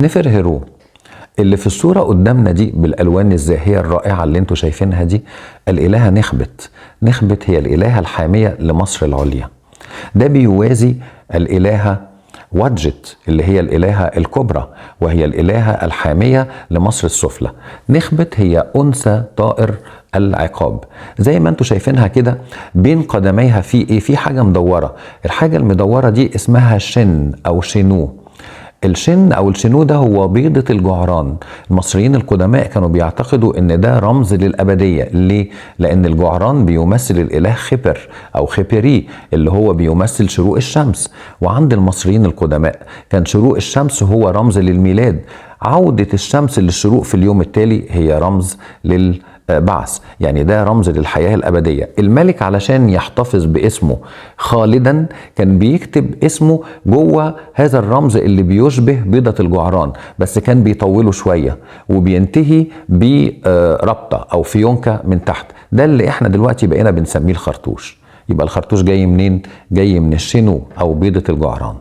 نفرهرو اللي في الصورة قدامنا دي بالألوان الزاهية الرائعة اللي انتوا شايفينها دي الإلهة نخبت. نخبت هي الإلهة الحامية لمصر العليا. ده بيوازي الإلهة وادجت اللي هي الإلهة الكبرى وهي الإلهة الحامية لمصر السفلى. نخبت هي أنثى طائر العقاب. زي ما انتوا شايفينها كده بين قدميها في ايه؟ في حاجة مدورة. الحاجة المدورة دي اسمها شن أو شنو. الشن او الشنو ده هو بيضة الجعران. المصريين القدماء كانوا بيعتقدوا ان ده رمز للابدية. ليه؟ لان الجعران بيمثل الاله خبر او خبري اللي هو بيمثل شروق الشمس. وعند المصريين القدماء كان شروق الشمس هو رمز للميلاد. عودة الشمس للشروق في اليوم التالي هي رمز للبعث، يعني ده رمز للحياة الأبدية. الملك علشان يحتفظ باسمه خالدا كان بيكتب اسمه جوه هذا الرمز اللي بيشبه بيضة الجعران، بس كان بيطوله شوية وبينتهي بربطة أو فيونكة من تحت. ده اللي احنا دلوقتي بقينا بنسميه الخرطوش. يبقى الخرطوش جاي منين؟ جاي من الشنو أو بيضة الجعران.